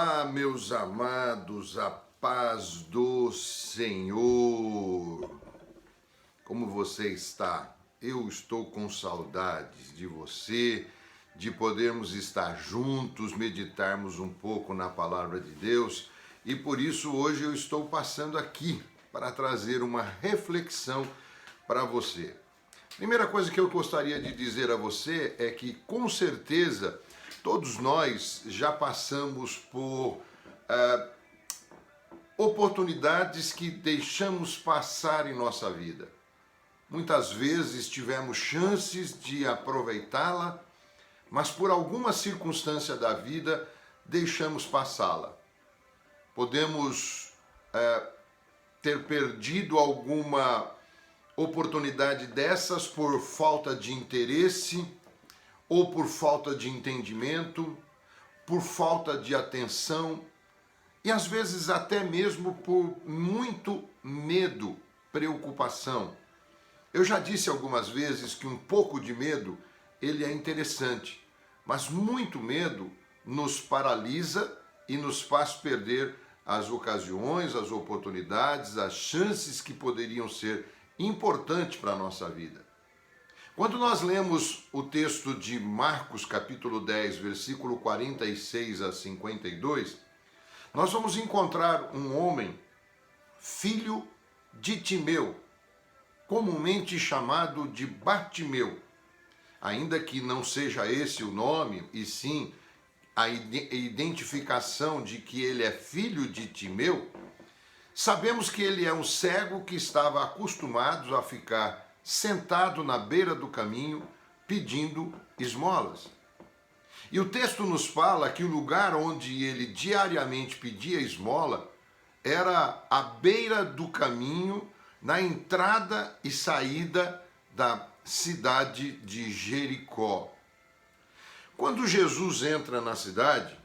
Olá, meus amados, a paz do Senhor. Como você está? Eu estou com saudades de você, de podermos estar juntos, meditarmos um pouco na palavra de Deus, e por isso hoje eu estou passando aqui para trazer uma reflexão para você. Primeira coisa que eu gostaria de dizer a você é que, com certeza, todos nós já passamos por oportunidades que deixamos passar em nossa vida. Muitas vezes tivemos chances de aproveitá-la, mas por alguma circunstância da vida deixamos passá-la. Podemos ter perdido alguma oportunidade dessas por falta de interesse, ou por falta de entendimento, por falta de atenção, e às vezes até mesmo por muito medo, preocupação. Eu já disse algumas vezes que um pouco de medo, ele é interessante, mas muito medo nos paralisa e nos faz perder as ocasiões, as oportunidades, as chances que poderiam ser importantes para a nossa vida. Quando nós lemos o texto de Marcos capítulo 10, versículo 46 a 52, nós vamos encontrar um homem, filho de Timeu, comumente chamado de Bartimeu. Ainda que não seja esse o nome, e sim a identificação de que ele é filho de Timeu, sabemos que ele é um cego que estava acostumado a ficar sentado na beira do caminho, pedindo esmolas. E o texto nos fala que o lugar onde ele diariamente pedia esmola era à beira do caminho, na entrada e saída da cidade de Jericó. Quando Jesus entra na cidade,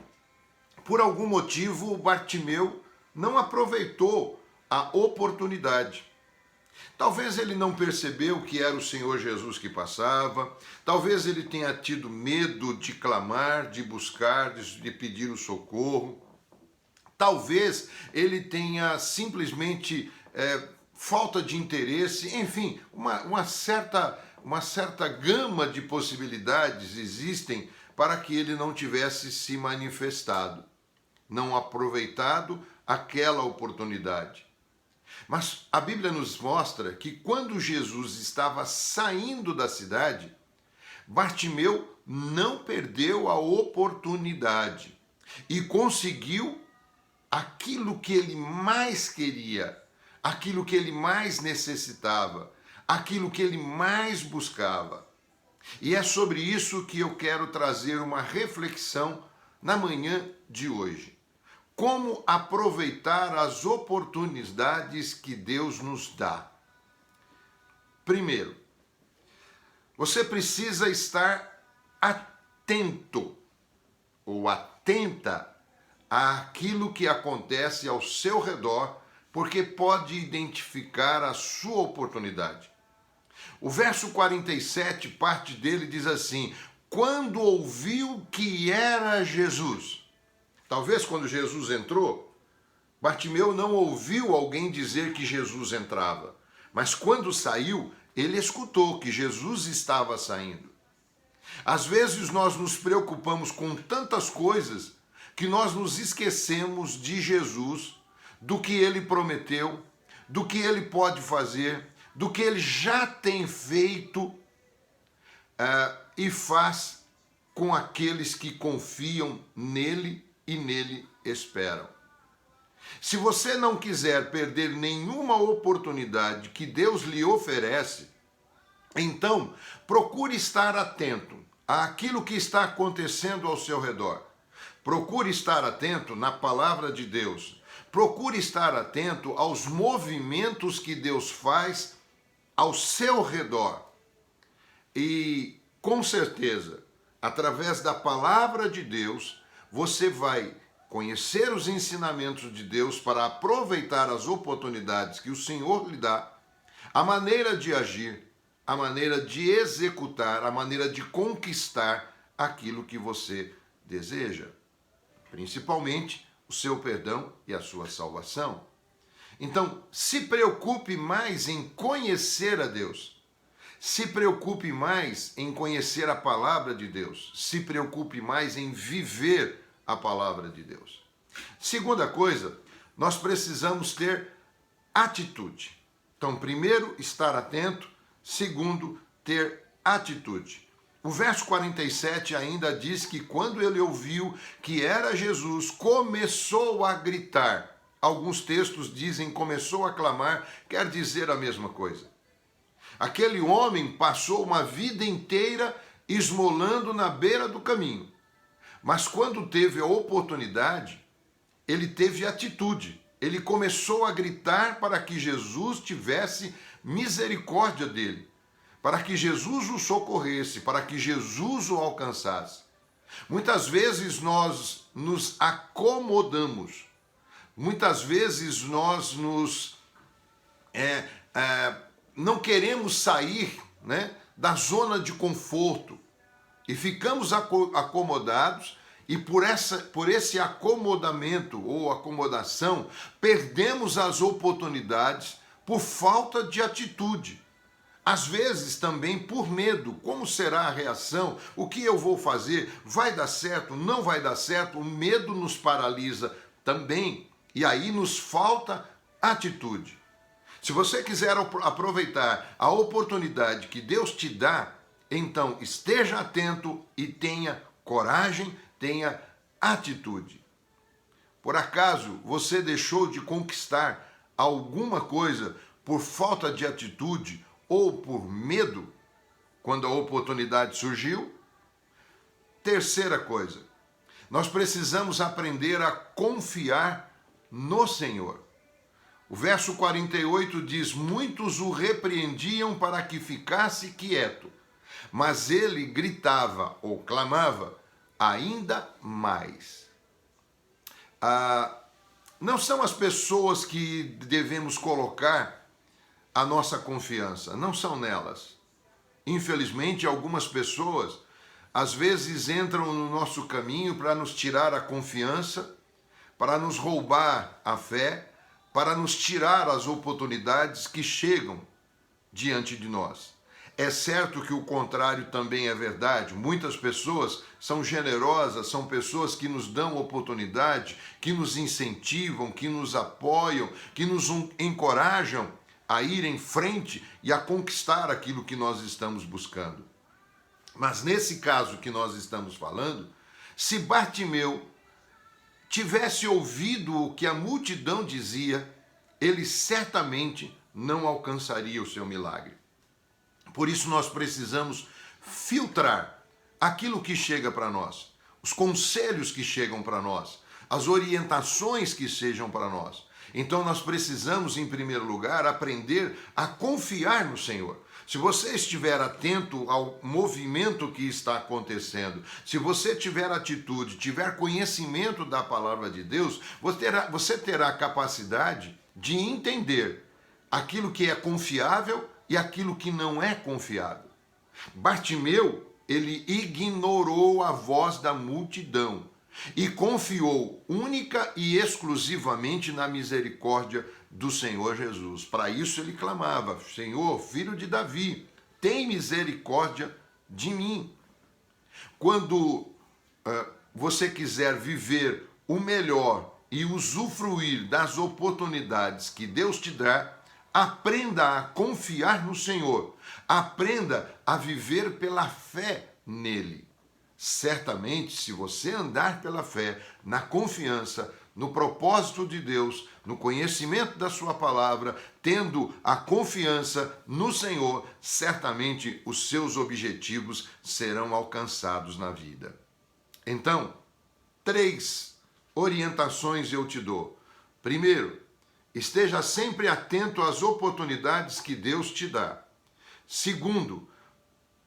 por algum motivo, Bartimeu não aproveitou a oportunidade. Talvez ele não percebeu que era o Senhor Jesus que passava, talvez ele tenha tido medo de clamar, de buscar, de pedir o socorro, talvez ele tenha simplesmente falta de interesse, enfim, uma certa gama de possibilidades existem para que ele não tivesse se manifestado, não aproveitado aquela oportunidade. Mas a Bíblia nos mostra que quando Jesus estava saindo da cidade, Bartimeu não perdeu a oportunidade e conseguiu aquilo que ele mais queria, aquilo que ele mais necessitava, aquilo que ele mais buscava. E é sobre isso que eu quero trazer uma reflexão na manhã de hoje. Como aproveitar as oportunidades que Deus nos dá? Primeiro, você precisa estar atento ou atenta àquilo que acontece ao seu redor, porque pode identificar a sua oportunidade. O verso 47, parte dele, diz assim: quando ouviu que era Jesus. Talvez quando Jesus entrou, Bartimeu não ouviu alguém dizer que Jesus entrava, mas quando saiu, ele escutou que Jesus estava saindo. Às vezes nós nos preocupamos com tantas coisas que nós nos esquecemos de Jesus, do que ele prometeu, do que ele pode fazer, do que ele já tem feito e faz com aqueles que confiam nele e nele esperam. Se você não quiser perder nenhuma oportunidade que Deus lhe oferece, então procure estar atento àquilo que está acontecendo ao seu redor. Procure estar atento na palavra de Deus. Procure estar atento aos movimentos que Deus faz ao seu redor. E, com certeza, através da palavra de Deus, você vai conhecer os ensinamentos de Deus para aproveitar as oportunidades que o Senhor lhe dá, a maneira de agir, a maneira de executar, a maneira de conquistar aquilo que você deseja. principalmente o seu perdão e a sua salvação. Então, se preocupe mais em conhecer a Deus. Se preocupe mais em conhecer a palavra de Deus. Se preocupe mais em viver a palavra de Deus. Segunda coisa, nós precisamos ter atitude. Então, primeiro, estar atento. Segundo, ter atitude. O verso 47 ainda diz que quando ele ouviu que era Jesus, começou a gritar. Alguns textos dizem começou a clamar, quer dizer a mesma coisa. Aquele homem passou uma vida inteira esmolando na beira do caminho. Mas quando teve a oportunidade, ele teve atitude. Ele começou a gritar para que Jesus tivesse misericórdia dele, para que Jesus o socorresse, para que Jesus o alcançasse. Muitas vezes nós nos acomodamos, muitas vezes nós não queremos sair, né, da zona de conforto e ficamos acomodados. E por esse acomodamento ou acomodação, perdemos as oportunidades por falta de atitude. Às vezes também por medo. Como será a reação? O que eu vou fazer? Vai dar certo? Não vai dar certo? O medo nos paralisa também. E aí nos falta atitude. Se você quiser aproveitar a oportunidade que Deus te dá, então esteja atento e tenha coragem, tenha atitude. Por acaso você deixou de conquistar alguma coisa por falta de atitude ou por medo quando a oportunidade surgiu? Terceira coisa, nós precisamos aprender a confiar no Senhor. O verso 48 diz: muitos o repreendiam para que ficasse quieto, mas ele gritava ou clamava ainda mais. Não são as pessoas que devemos colocar a nossa confiança, não são nelas. Infelizmente, algumas pessoas às vezes entram no nosso caminho para nos tirar a confiança, para nos roubar a fé, para nos tirar as oportunidades que chegam diante de nós. É certo que o contrário também é verdade. Muitas pessoas são generosas, são pessoas que nos dão oportunidade, que nos incentivam, que nos apoiam, que nos encorajam a ir em frente e a conquistar aquilo que nós estamos buscando. Mas nesse caso que nós estamos falando, se Bartimeu tivesse ouvido o que a multidão dizia, ele certamente não alcançaria o seu milagre. Por isso nós precisamos filtrar aquilo que chega para nós, os conselhos que chegam para nós, as orientações que sejam para nós. Então nós precisamos, em primeiro lugar, aprender a confiar no Senhor. Se você estiver atento ao movimento que está acontecendo, se você tiver atitude, tiver conhecimento da palavra de Deus, você terá a capacidade de entender aquilo que é confiável e aquilo que não é confiável. Bartimeu, ele ignorou a voz da multidão e confiou única e exclusivamente na misericórdia do Senhor Jesus. Para isso ele clamava: Senhor, filho de Davi, tem misericórdia de mim. Quando você quiser viver o melhor e usufruir das oportunidades que Deus te dá, aprenda a confiar no Senhor. Aprenda a viver pela fé nele. Certamente, se você andar pela fé, na confiança, no propósito de Deus, no conhecimento da sua palavra, tendo a confiança no Senhor, certamente os seus objetivos serão alcançados na vida. Então, 3 orientações eu te dou. Primeiro, esteja sempre atento às oportunidades que Deus te dá. Segundo,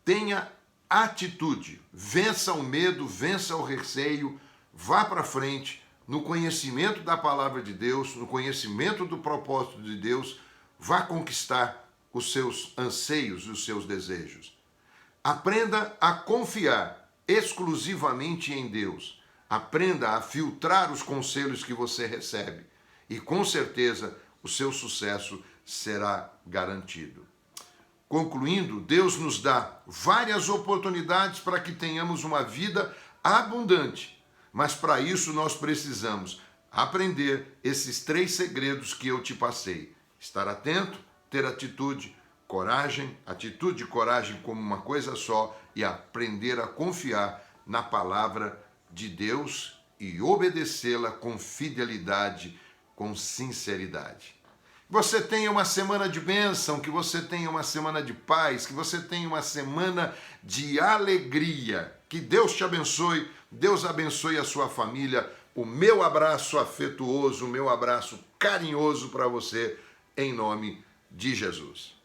tenha atitude. Vença o medo, vença o receio, vá para frente no conhecimento da palavra de Deus, no conhecimento do propósito de Deus, vá conquistar os seus anseios e os seus desejos. Aprenda a confiar exclusivamente em Deus. Aprenda a filtrar os conselhos que você recebe e com certeza o seu sucesso será garantido. Concluindo, Deus nos dá várias oportunidades para que tenhamos uma vida abundante, mas para isso nós precisamos aprender esses 3 segredos que eu te passei. Estar atento, ter atitude e coragem como uma coisa só e aprender a confiar na palavra de Deus e obedecê-la com fidelidade, com sinceridade. Você tenha uma semana de bênção, que você tenha uma semana de paz, que você tenha uma semana de alegria. Que Deus te abençoe, Deus abençoe a sua família. O meu abraço afetuoso, o meu abraço carinhoso para você, em nome de Jesus.